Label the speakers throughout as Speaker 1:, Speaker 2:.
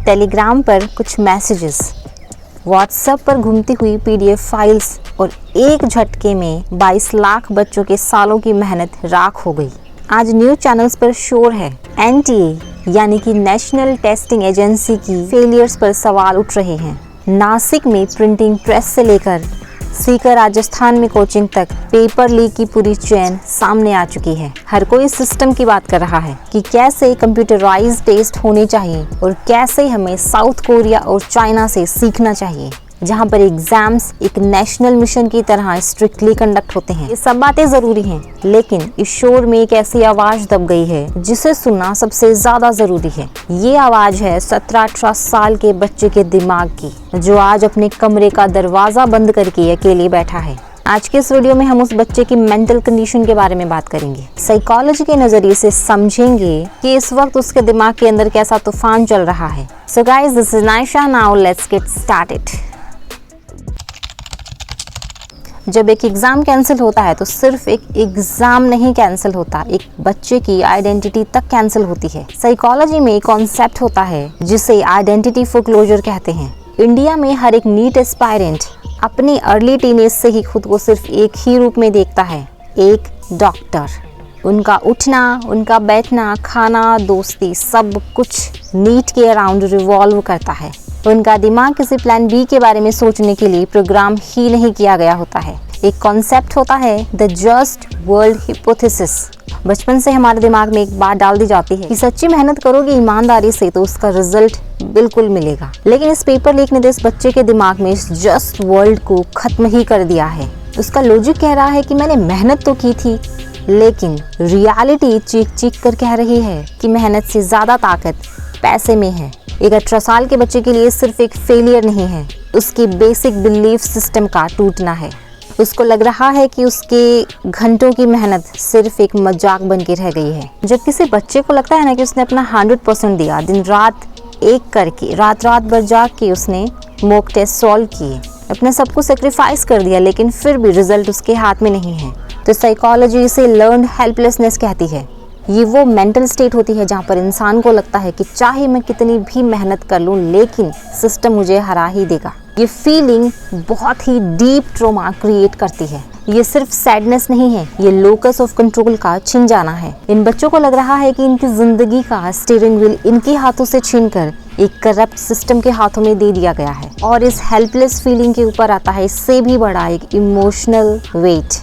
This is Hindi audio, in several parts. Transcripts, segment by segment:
Speaker 1: टेलीग्राम पर कुछ मैसेजेस, व्हाट्सएप पर घूमती हुई पीडीएफ फाइल्स और एक झटके में 22 लाख बच्चों के सालों की मेहनत राख हो गई। आज न्यूज चैनल्स पर शोर है। एनटीए यानी कि नेशनल टेस्टिंग एजेंसी की फेलियर्स पर सवाल उठ रहे हैं। नासिक में प्रिंटिंग प्रेस से लेकर सीकर राजस्थान में कोचिंग तक पेपर लीक की पूरी चेन सामने आ चुकी है। हर कोई इस सिस्टम की बात कर रहा है कि कैसे कंप्यूटराइज्ड टेस्ट होने चाहिए और कैसे हमें साउथ कोरिया और चाइना से सीखना चाहिए, जहां पर एग्जाम्स एक नेशनल मिशन की तरह स्ट्रिक्टली कंडक्ट होते हैं। ये सब बातें जरूरी हैं, लेकिन इस शोर में एक ऐसी आवाज दब गई है जिसे सुनना सबसे ज्यादा जरूरी है। ये आवाज है 17-18 साल के बच्चे के दिमाग की, जो आज अपने कमरे का दरवाजा बंद करके अकेले बैठा है। आज के इस वीडियो में हम उस बच्चे की मेंटल कंडीशन के बारे में बात करेंगे। साइकोलॉजी के नजरिए से समझेंगे कि इस वक्त उसके दिमाग के अंदर कैसा तूफान चल रहा है। So guys, this is Naisha, now let's get started. जब एक एग्ज़ाम कैंसिल होता है तो सिर्फ एक एग्ज़ाम नहीं कैंसिल होता, एक बच्चे की आइडेंटिटी तक कैंसिल होती है। साइकोलॉजी में एक कॉन्सेप्ट होता है जिसे आइडेंटिटी फोरक्लोजर कहते हैं। इंडिया में हर एक नीट एस्पायरेंट अपनी अर्ली टीनेज से ही खुद को सिर्फ एक ही रूप में देखता है, एक डॉक्टर। उनका उठना, उनका बैठना, खाना, दोस्ती, सब कुछ नीट के अराउंड रिवॉल्व करता है। उनका दिमाग किसी प्लान बी के बारे में सोचने के लिए प्रोग्राम ही नहीं किया गया होता है। एक कॉन्सेप्ट होता है द जस्ट वर्ल्ड हिपोथेसिस। बचपन से हमारे दिमाग में एक बात डाल दी जाती है कि सच्ची मेहनत करोगे ईमानदारी से तो उसका रिजल्ट बिल्कुल मिलेगा। लेकिन इस पेपर लीक ने तो इस बच्चे के दिमाग में इस जस्ट वर्ल्ड को खत्म ही कर दिया है। उसका लॉजिक कह रहा है कि मैंने मेहनत तो की थी, लेकिन रियलिटी चीख चीख कर कह रही है कि मेहनत से ज्यादा ताकत पैसे में है। एक 18 साल के बच्चे के लिए सिर्फ एक फेलियर नहीं है, उसकी बेसिक बिलीफ सिस्टम का टूटना है। उसको लग रहा है कि उसके घंटों की मेहनत सिर्फ एक मजाक बन के रह गई है। जब किसी बच्चे को लगता है ना कि उसने अपना 100% दिया, दिन रात एक करके, रात भर जाग के उसने मॉक टेस्ट सॉल्व किए, अपने सब कुछ सेक्रीफाइस कर दिया, लेकिन फिर भी रिजल्ट उसके हाथ में नहीं है, तो साइकोलॉजी इसे लर्न्ड हेल्पलेसनेस कहती है। ये वो मेंटल स्टेट होती है जहाँ पर इंसान को लगता है कि चाहे मैं कितनी भी मेहनत कर लूँ, लेकिन सिस्टम मुझे हरा ही देगा। ये फीलिंग बहुत ही डीप ट्रॉमा क्रिएट करती है। ये सिर्फ सैडनेस नहीं है, ये लोकस ऑफ कंट्रोल का छिन जाना है। इन बच्चों को लग रहा है कि इनकी जिंदगी का स्टीयरिंग व्हील इनके हाथों से छीनकर एक करप्ट सिस्टम के हाथों में दे दिया गया है। और इस हेल्पलेस फीलिंग के ऊपर आता है इससे भी बड़ा एक इमोशनल वेट,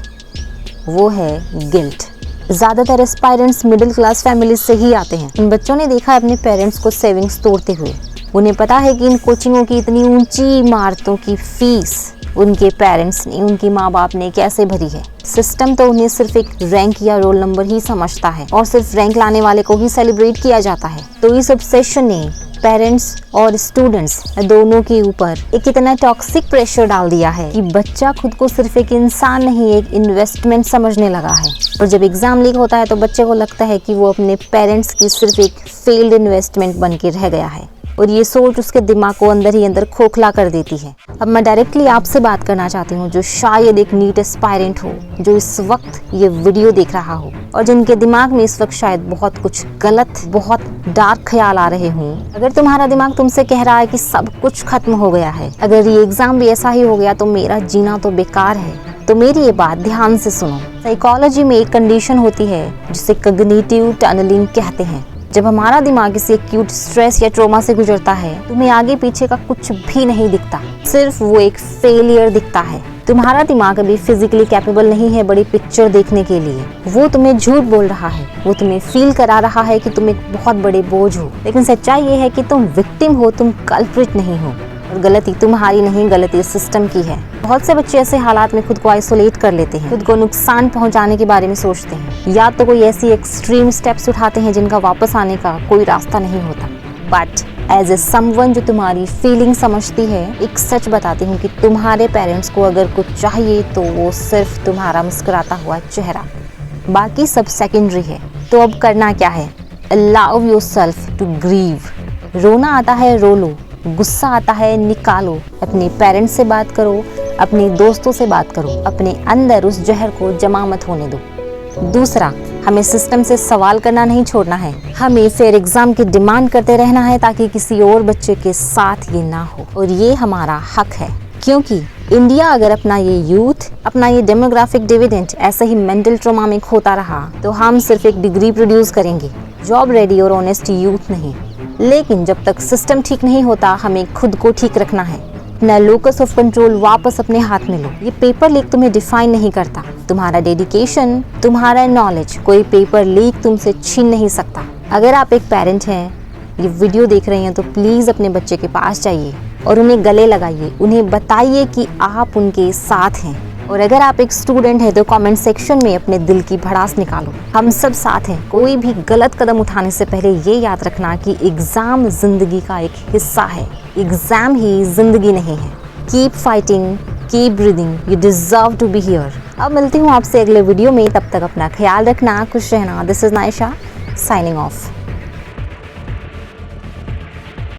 Speaker 1: वो है गिल्ट। ज्यादातर एस्पायरेंट्स मिडिल क्लास फैमिली से ही आते हैं। इन बच्चों ने देखा है अपने पेरेंट्स को सेविंग्स तोड़ते हुए। उन्हें पता है कि इन कोचिंगों की इतनी ऊंची इमारतों की फीस उनके पेरेंट्स ने, उनके माँ बाप ने कैसे भरी है। सिस्टम तो उन्हें सिर्फ एक रैंक या रोल नंबर ही समझता है और सिर्फ रैंक लाने वाले को ही सेलिब्रेट किया जाता है। तो इस ऑब्सेशन ने पेरेंट्स और स्टूडेंट्स दोनों के ऊपर एक इतना टॉक्सिक प्रेशर डाल दिया है कि बच्चा खुद को सिर्फ एक इंसान नहीं, एक इन्वेस्टमेंट समझने लगा है। और जब एग्जाम लीक होता है तो बच्चे को लगता है कि वो अपने पेरेंट्स की सिर्फ एक फेल्ड इन्वेस्टमेंट बन के रह गया है, और ये सोच उसके दिमाग को अंदर ही अंदर खोखला कर देती है। अब मैं डायरेक्टली आपसे बात करना चाहती हूँ, जो शायद एक नीट एस्पायरेंट हो, जो इस वक्त ये वीडियो देख रहा हो और जिनके दिमाग में इस वक्त शायद बहुत कुछ गलत, बहुत डार्क ख्याल आ रहे हों। अगर तुम्हारा दिमाग तुमसे कह रहा है कि सब कुछ खत्म हो गया है, अगर ये एग्जाम भी ऐसा ही हो गया तो मेरा जीना तो बेकार है, तो मेरी ये बात ध्यान से सुनो। साइकोलॉजी में एक कंडीशन होती है जिसे कॉग्निटिव टनलिंग कहते हैं। जब हमारा दिमाग किसी एक्यूट स्ट्रेस या ट्रॉमा से गुजरता है, तुम्हें आगे पीछे का कुछ भी नहीं दिखता, सिर्फ वो एक फेलियर दिखता है। तुम्हारा दिमाग अभी फिजिकली कैपेबल नहीं है बड़ी पिक्चर देखने के लिए। वो तुम्हें झूठ बोल रहा है, वो तुम्हें फील करा रहा है कि तुम एक बहुत बड़े बोझ हो। लेकिन सच्चाई ये है कि तुम विक्टिम हो, तुम कल्प्रिट नहीं हो। और गलती तुम्हारी नहीं, गलती सिस्टम की है। बहुत से बच्चे ऐसे हालात में खुद को आइसोलेट कर लेते हैं, खुद को नुकसान पहुंचाने के बारे में सोचते हैं, या तो कोई ऐसी एक्सट्रीम स्टेप्स उठाते हैं जिनका वापस आने का कोई रास्ता नहीं होता। बट एज ए समवन जो तुम्हारी फीलिंग समझती है, एक सच बताती हूँ कि तुम्हारे पेरेंट्स को अगर कुछ चाहिए तो वो सिर्फ तुम्हारा मुस्कुराता हुआ चेहरा, बाकी सब सेकेंडरी है। तो अब करना क्या है? Allow yourself to grieve. रोना आता है, रो लो। गुस्सा आता है, निकालो। अपने पेरेंट्स से बात करो, अपने दोस्तों से बात करो। अपने अंदर उस जहर को जमा मत होने दो। दूसरा, हमें सिस्टम से सवाल करना नहीं छोड़ना है। हमें फेयर एग्जाम की डिमांड करते रहना है ताकि किसी और बच्चे के साथ ये ना हो, और ये हमारा हक है। क्योंकि इंडिया अगर अपना ये यूथ, अपना ये डेमोग्राफिक डिविडेंड ऐसे ही मेंटल ट्रॉमा में खोता रहा तो हम सिर्फ एक डिग्री प्रोड्यूस करेंगे, जॉब रेडी और ऑनेस्ट यूथ नहीं। लेकिन जब तक सिस्टम ठीक नहीं होता, हमें खुद को ठीक रखना है। अपना लोकस ऑफ कंट्रोल वापस अपने हाथ में लो। ये पेपर लीक तुम्हें डिफाइन नहीं करता, तुम्हारा डेडिकेशन, तुम्हारा नॉलेज कोई पेपर लीक तुमसे छीन नहीं सकता। अगर आप एक पेरेंट हैं, ये वीडियो देख रहे हैं, तो प्लीज़ अपने बच्चे के पास जाइए और उन्हें गले लगाइए, उन्हें बताइए कि आप उनके साथ हैं। और अगर आप एक स्टूडेंट हैं तो कमेंट सेक्शन में अपने दिल की भड़ास निकालो। हम सब साथ हैं। कोई भी गलत कदम उठाने से पहले ये याद रखना कि एग्ज़ाम ज़िंदगी का एक हिस्सा है, एग्ज़ाम ही ज़िंदगी नहीं है। Keep fighting, keep breathing, you deserve to be here. अब मिलती हूँ आपसे अगले वीडियो में, तब तक अपना ख्याल रखना, खुश रहना। This is Naisha signing of.